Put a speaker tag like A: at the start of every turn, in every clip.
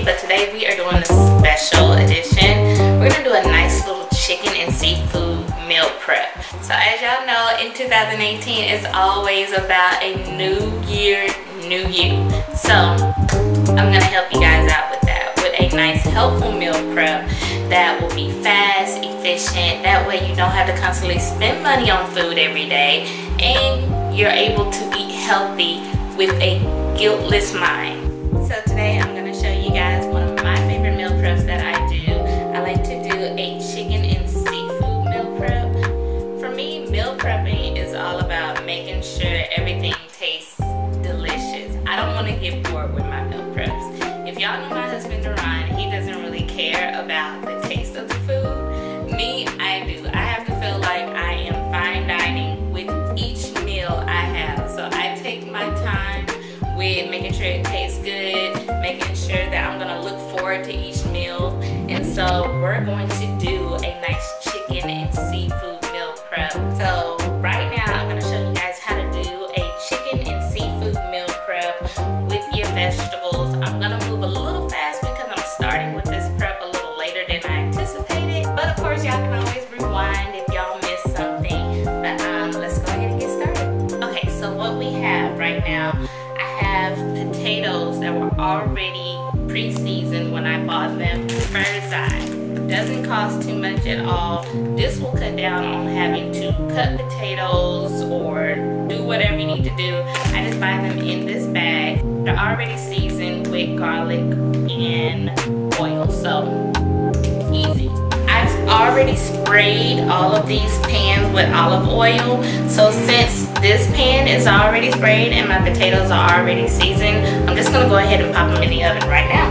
A: but today we are doing a special edition. We're gonna do a nice little chicken and seafood meal prep. So as y'all know, in 2018 it's always about a new year, new you. So I'm gonna help you guys out with that, with a nice helpful meal prep that will be fast, efficient. That way you don't have to constantly spend money on food every day, and you're able to eat healthy with a guiltless mind. So today I'm going to show you guys one of my favorite meal preps that I do. I like to do a chicken and seafood meal prep. For me, meal prepping is all about making sure everything tastes delicious. I don't want to get bored with my meal preps. If y'all know my husband Deron, he doesn't really care about the taste of the food. Me, I do. I have to feel like I am fine dining with each meal I have. So I take my time with making sure it tastes good, making sure that I'm gonna look forward to each meal. And so we're going to do a nice chicken and seafood meal prep. So right now I'm gonna show you guys how to do a chicken and seafood meal prep with your vegetables. I'm gonna move a little fast because I'm starting with this prep a little later than I anticipated. But of course y'all can always rewind if y'all missed something. But let's go ahead and get started. Okay, so what we have right now, potatoes that were already pre-seasoned when I bought them for the side. Doesn't cost too much at all. This will cut down on having to cut potatoes or do whatever you need to do. I just buy them in this bag. They're already seasoned with garlic and oil, so easy. I've already sprayed all of these pans with olive oil. So since this pan is already sprayed and my potatoes are already seasoned, I'm just gonna go ahead and pop them in the oven right now.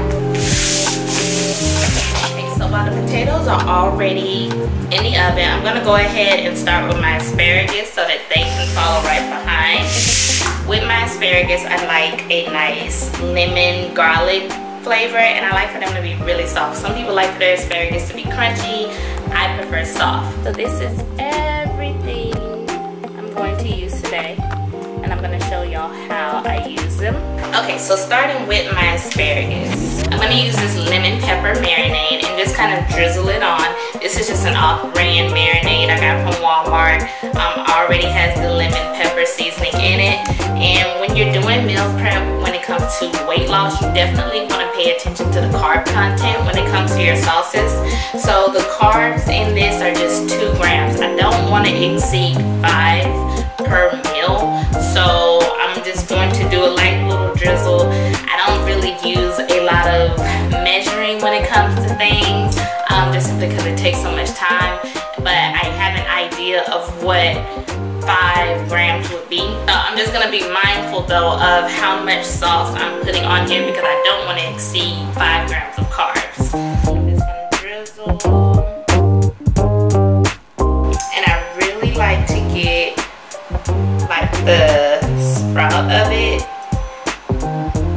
A: Okay, so while the potatoes are already in the oven, I'm gonna go ahead and start with my asparagus so that they can follow right behind. With my asparagus, I like a nice lemon garlic flavor, and I like for them to be really soft. Some people like for their asparagus to be crunchy. I prefer soft. So this is everything I'm going to use today, and I'm going to show y'all how I use them. Okay, so starting with my asparagus, I'm going to use this lemon pepper marinade and just kind of drizzle it on. This is just an off-brand marinade I got from Walmart. Already has the lemon pepper seasoning in it. And when you're doing meal prep, when it comes to weight loss, you definitely want to pay attention to the carb content when it comes to your sauces. So the carbs in this are just 2 grams. I don't want to exceed 5 per meal. So I'm just going to do a light little drizzle. I don't really use a lot of measuring when it comes to things, just because it takes so much time. But I have an idea of what 5 grams would be. I'm just gonna be mindful though of how much sauce I'm putting on here because I don't want to exceed 5 grams of carbs. I'm just gonna drizzle. And I really like to get like the sprout of it,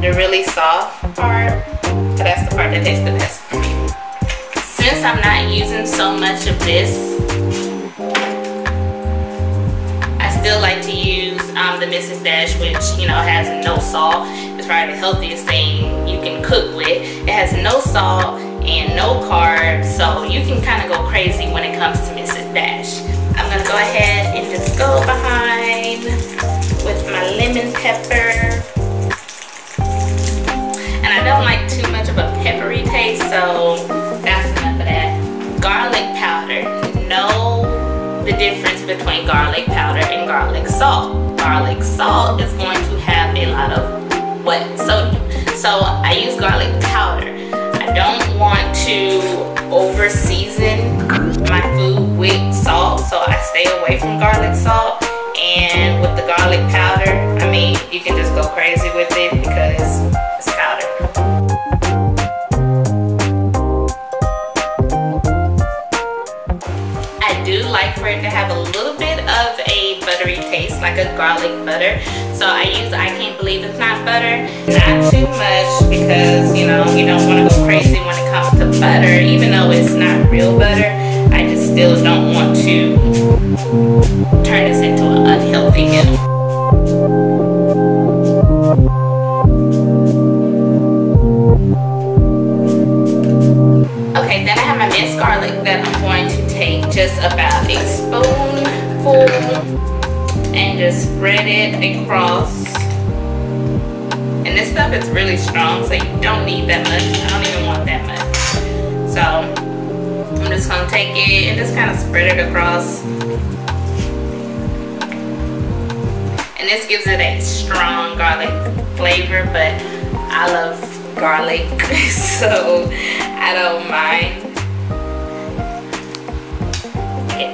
A: the really soft part. So that's the part that tastes the best for me. Since I'm not using so much of this, still like to use the Mrs. Dash, which has no salt. It's probably the healthiest thing you can cook with. It has no salt and no carbs, so you can kind of go crazy when it comes to Mrs. Dash. I'm gonna go ahead and just go behind with my lemon pepper, and I don't like too much of a peppery taste, so that's enough of that. Garlic powder. No. The difference between garlic powder and garlic salt. Garlic salt is going to have a lot of what? Sodium. So I use garlic powder. I don't want to over season my food with salt, so I stay away from garlic salt. And with the garlic powder, I mean, you can just go crazy with it because it's powder. I do like for it to have a little bit of a buttery taste, like a garlic butter. So I can't believe it's not butter. Not too much because, you don't want to go crazy when it comes to butter. Even though it's not real butter, I just still don't want to turn this into an unhealthy meal. just spread it across. And this stuff is really strong, so you don't need that much. I don't even want that much. So I'm just gonna take it and just kind of spread it across. And this gives it a strong garlic flavor, but I love garlic, so I don't mind. Okay,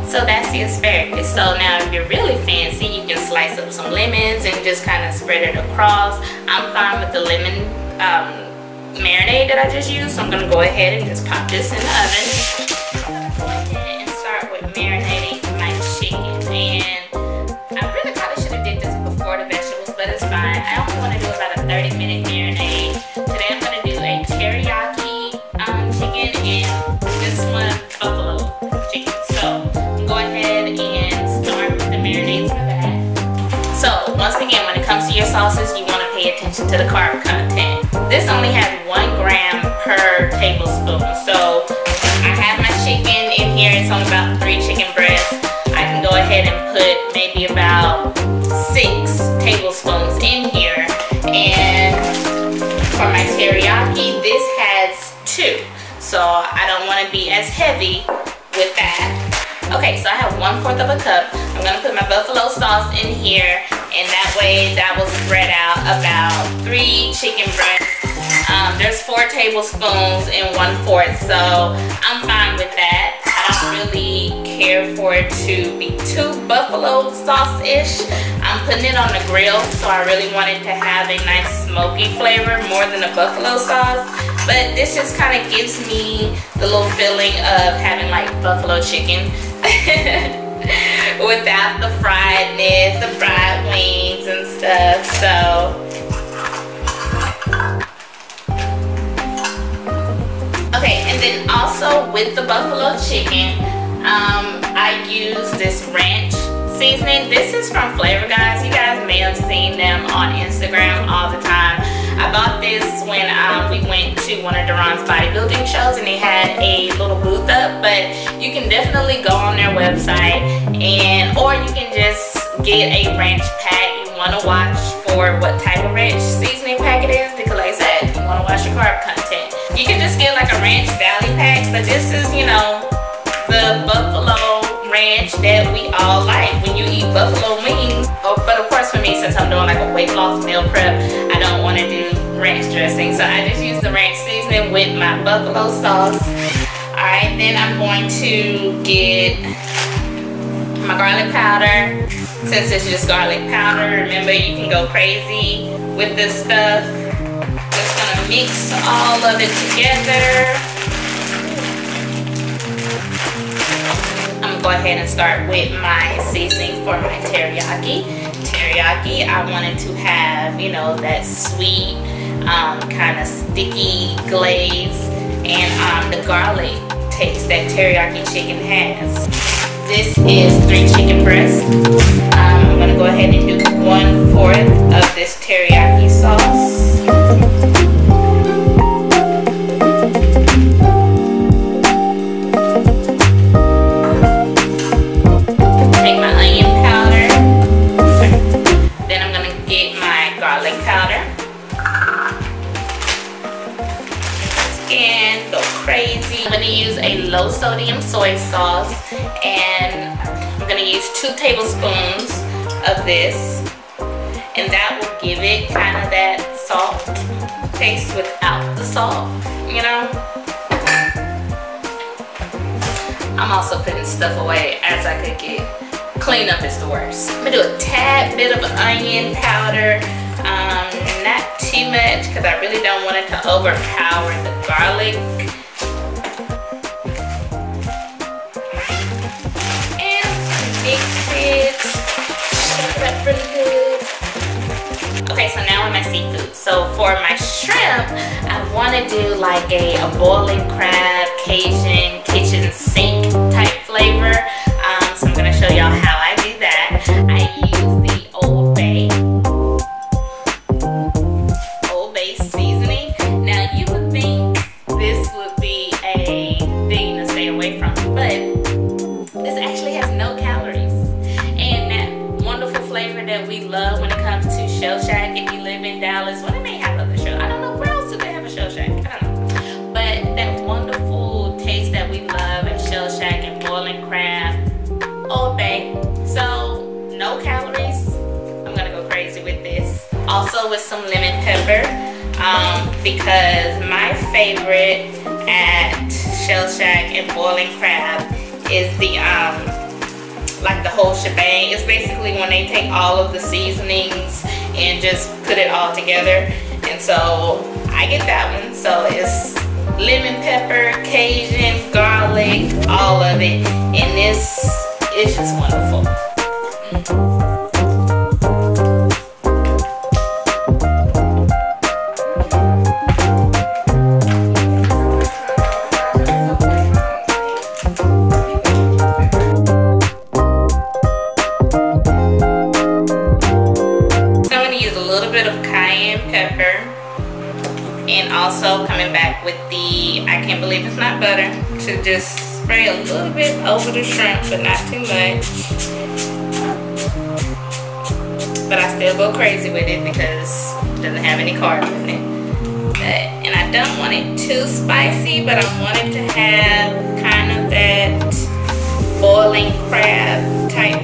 A: so that's the asparagus. So now if you're really fancy, you can slice up some lemons and just kind of spread it across. I'm fine with the lemon marinade that I just used, so I'm gonna go ahead and just pop this in the oven. I'm gonna go ahead and start with marinating my chicken, and I really probably should have did this before the vegetables, but it's fine. I only want to do about a 30-minute marinade. Today I'm gonna do a teriyaki chicken and this one buffalo chicken. So go ahead and start with the marinades for that. So once again, when it comes to your sauces, you want to pay attention to the carb content. This only has 1 gram per tablespoon. So I have my chicken in here. It's only about 3 chicken breasts. I can go ahead and put maybe about 6 tablespoons in here. And for my teriyaki, this has 2. So I don't want to be as heavy with that. Okay, so I have 1/4 of a cup. I'm gonna put my buffalo sauce in here, and that way that will spread out about 3 chicken breasts. There's 4 tablespoons in 1/4, so I'm fine with that. I don't really care for it to be too buffalo sauce-ish. I'm putting it on the grill, so I really want it to have a nice smoky flavor more than a buffalo sauce. But this just kind of gives me the little feeling of having like buffalo chicken without the friedness, the fried wings and stuff. So okay, and then also with the buffalo chicken, I use this ranch seasoning. This is from Flavor Guys. You guys may have seen them on Instagram all the time. I bought this when we went to one of Deron's bodybuilding shows, and they had a little booth up, but you can definitely go on their website, or you can just get a ranch pack. You want to watch for what type of ranch seasoning pack it is, because like I said, you want to watch your carb content. You can just get like a Ranch Valley pack, but this is, you know, the buffalo ranch that we all like when you eat buffalo wings. Oh, but of course for me, since I'm doing like a weight loss meal prep, I don't want to do ranch dressing, so I just use the ranch seasoning with my buffalo sauce. Alright, then I'm going to get my garlic powder. Since it's just garlic powder, remember you can go crazy with this stuff. Just gonna mix all of it together. I'm gonna go ahead and start with my seasoning for my teriyaki. Teriyaki, I wanted to have, you know, that sweet, kind of sticky glaze, and the garlic taste that teriyaki chicken has. This is 3 chicken breasts. I'm gonna go ahead and do 1/4 of this teriyaki sauce. I'm going to use a low sodium soy sauce, and I'm going to use 2 tablespoons of this, and that will give it kind of that salt taste without the salt, you know. I'm also putting stuff away as I could get. Cleanup is the worst. I'm going to do a tad bit of onion powder, not too much because I really don't want it to overpower the garlic. Okay, so now with my seafood. So for my shrimp, I want to do like a boiling crab, Cajun kitchen sink type flavor. So I'm going to show y'all how I do that. I use the Old Bay seasoning. Now you would think this would be a thing to stay away from, but this actually has no calories. And that wonderful also with some lemon pepper, because my favorite at Shell Shack and Boiling Crab is the like the whole shebang. It's basically when they take all of the seasonings and just put it all together, and so I get that one. So it's lemon pepper, Cajun, garlic, all of it, and this is just wonderful. And also coming back with the, I can't believe it's not butter, to just spray a little bit over the shrimp, but not too much. But I still go crazy with it because it doesn't have any carb in it. And I don't want it too spicy, but I want it to have kind of that boiling crab type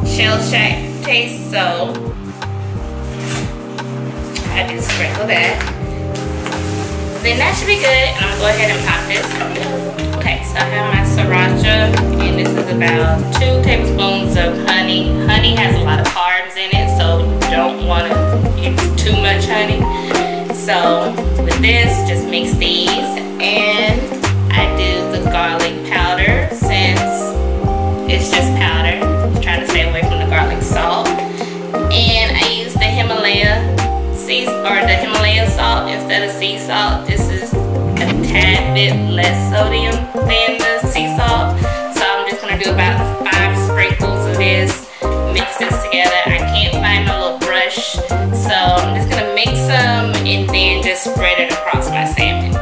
A: Shell Shack taste. So I just sprinkle that. Then that should be good, and I'm gonna go ahead and pop this. Okay, so I have my sriracha, and this is about 2 tablespoons of honey. Honey has a lot of carbs in it, so you don't want to use too much honey. So with this, just mix these, and I do the garlic powder since it's just powder. I'm trying to stay away from the garlic salt, and I use the Himalaya salt instead of sea salt. This is a tad bit less sodium than the sea salt, so I'm just gonna do about 5 sprinkles of this, mix this together. I can't find my little brush, so I'm just gonna mix some and then just spread it across my salmon.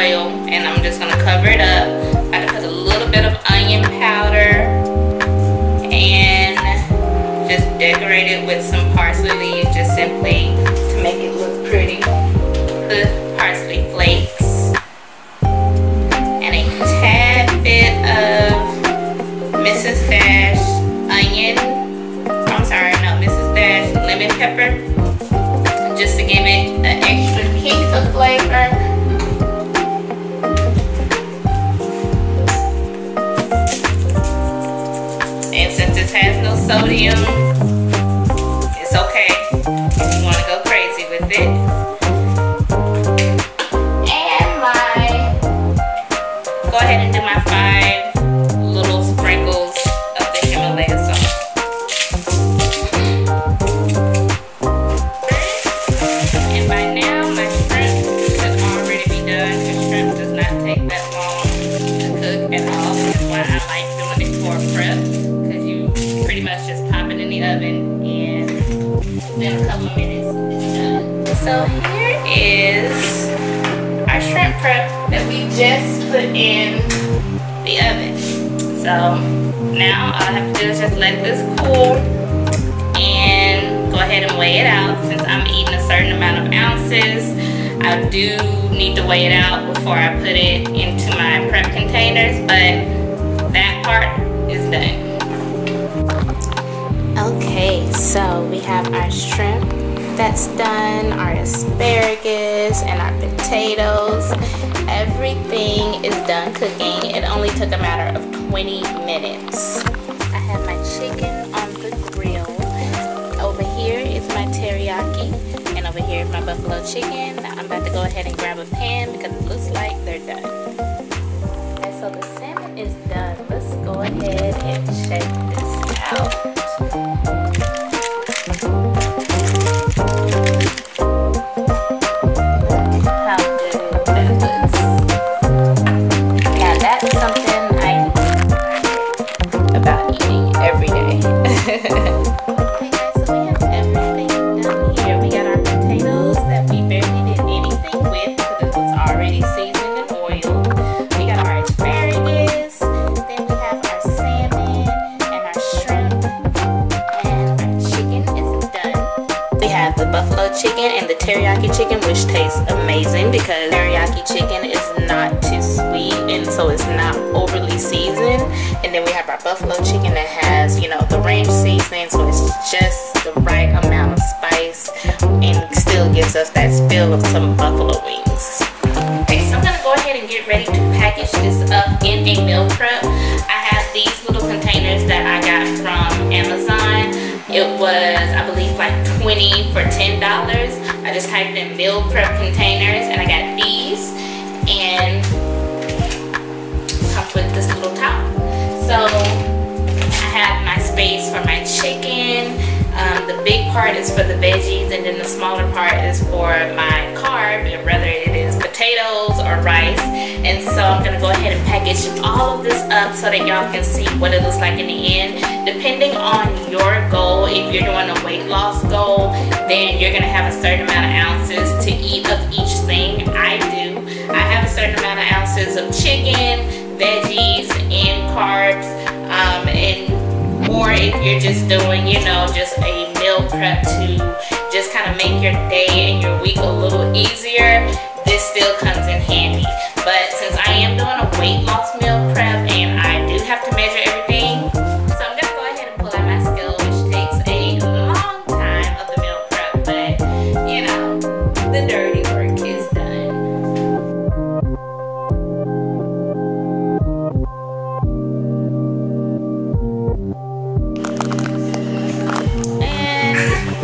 A: And I'm just gonna cover it up. I put a little bit of onion powder and just decorate it with some parsley leaves, just simply to make it look pretty. The parsley flakes and a tad bit of Mrs. Dash onion. I'm sorry, no, Mrs. Dash lemon pepper, just to give it an extra kick of flavor. And since this has no sodium, it's okay if you want to go crazy with it. And go ahead and do my 5 little sprinkles of the Himalaya salt. And by now my shrimp should already be done, because shrimp does not take that long to cook at all. That's why I like doing it for a prep. Pretty much just pop it in the oven, and then a couple of minutes it's done. So here is our shrimp prep that we just put in the oven. So now all I have to do is just let this cool and go ahead and weigh it out. Since I'm eating a certain amount of ounces, I do need to weigh it out before I put it into my prep containers, but that part is done. Okay, so we have our shrimp that's done, our asparagus, and our potatoes. Everything is done cooking. It only took a matter of 20 minutes. I have my chicken on the grill. Over here is my teriyaki, and over here is my buffalo chicken. I'm about to go ahead and grab a pan because it looks like they're done. Okay, so the salmon is done. Let's go ahead and check this out. How good that looks. Now that's something I eat about eating every day. Okay guys, so we have everything done here. We got our potatoes that we barely did anything with because it was already seasoned and oiled. We got our asparagus, then we have our salmon and our shrimp, and our chicken is done. We have the buffalo chicken and the teriyaki chicken, which tastes amazing because teriyaki chicken is not too sweet and so it's not overly seasoned. And then we have our buffalo chicken that has, you know, the ranch seasoning, so it's just the right amount of spice and still gives us that feel of some buffalo wings. Okay, so I'm gonna go ahead and get ready to package this up in a meal prep. I have these little containers that I got from Amazon. It was, I believe, like 20 for $10. I just typed in meal prep containers and I got these, and comes with this little top. So I have my space for my chicken. The big part is for the veggies, and then the smaller part is for my carb, and whether it is potatoes or rice. And so I'm gonna go ahead and package all of this up so that y'all can see what it looks like in the end. Depending on your goal, if you're doing a weight loss goal, then you're gonna have a certain amount of ounces to eat of each thing. I do. I have a certain amount of ounces of chicken, veggies, and carbs, and or if you're just doing, you know, just a meal prep to just kind of make your day and your week a little easier, this still comes in handy. But since I am doing a weight loss meal prep and I do have to measure everything, so I'm gonna go ahead and pull out my scale, which takes a long time of the meal prep, but you know, the dirty work is done.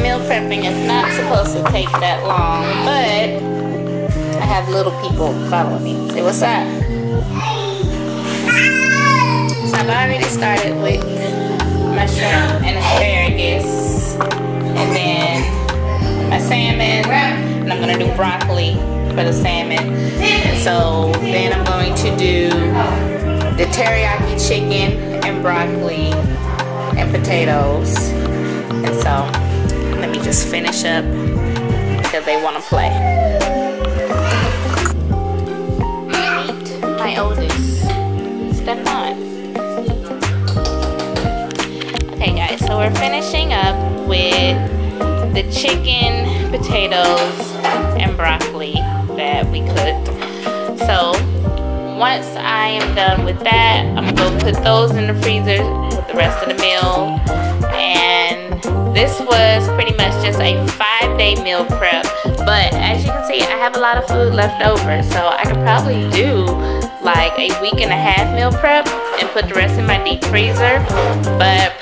A: Meal prepping is not supposed to take that long, but I have little people following me. Say what's up. So I've already started with my shrimp and asparagus, and then my salmon, and I'm gonna do broccoli for the salmon. And so then I'm going to do the teriyaki chicken and broccoli and potatoes. And so let me just finish up because they want to play. Meet my oldest, Stefan. Okay guys, so we're finishing up with the chicken, potatoes, and broccoli that we cooked. So once I am done with that, I'm going to go put those in the freezer with the rest of the meal. And this was pretty much just a 5-day meal prep, but as you can see, I have a lot of food left over, so I could probably do like a week and a half meal prep and put the rest in my deep freezer. But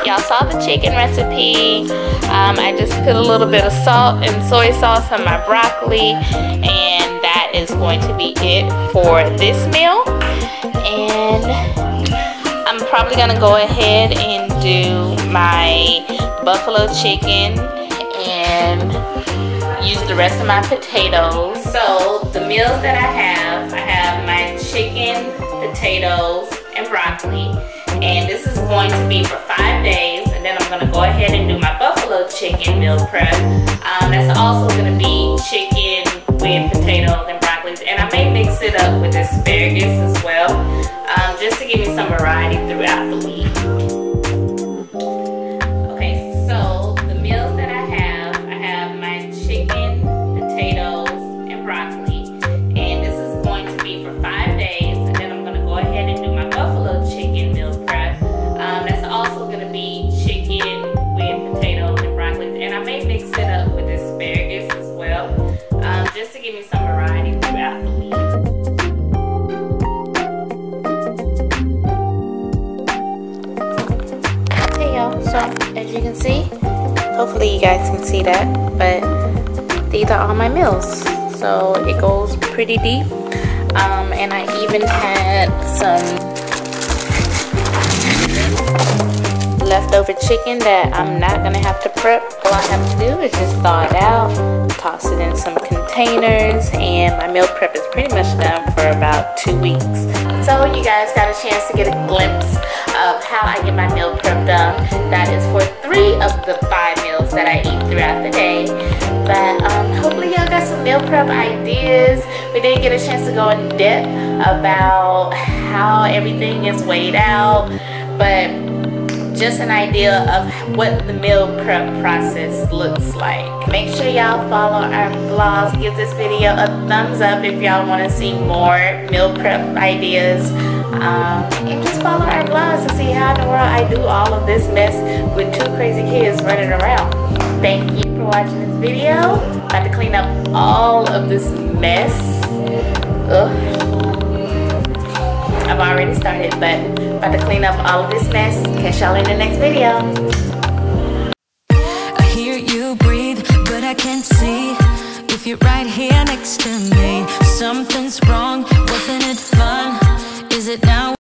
A: y'all saw the chicken recipe. I just put a little bit of salt and soy sauce on my broccoli, and that is going to be it for this meal. And I'm probably gonna go ahead and do my buffalo chicken and use the rest of my potatoes. So the meals that I have my chicken, potatoes, and broccoli, and this is going to be for 5 days. And then I'm gonna go ahead and do my buffalo chicken meal prep. That's also gonna be chicken with potatoes and broccoli, and I may mix it up with asparagus as well, just to give me some variety throughout the week. Okay, so the meals that I have my chicken, potatoes, and broccoli, and this is going to be for 5 days. And then I'm gonna go ahead and do my buffalo chicken meal prep. That's also gonna be chicken with potatoes and broccoli, and I may mix it up with asparagus as well, just to give me some variety throughout the week. So as you can see, hopefully you guys can see that, but these are all my meals, so it goes pretty deep. And I even had some leftover chicken that I'm not gonna have to prep. All I have to do is just thaw it out, toss it in some containers, and my meal prep is pretty much done for about 2 weeks. So you guys got a chance to get a glimpse of how I get my meal prep done. That is for 3 of the 5 meals that I eat throughout the day. But hopefully y'all got some meal prep ideas. We didn't get a chance to go in depth about how everything is weighed out, but just an idea of what the meal prep process looks like. Make sure y'all follow our vlogs. Give this video a thumbs up if y'all want to see more meal prep ideas. And just follow our vlogs to see how in the world I do all of this mess with 2 crazy kids running around. Thank you for watching this video. About to clean up all of this mess. Ugh. I've already started, but about to clean up all of this mess. Catch y'all in the next video.
B: I hear you breathe, but I can't see if you're right here next to me. Something's wrong, wasn't it fun? Is it now?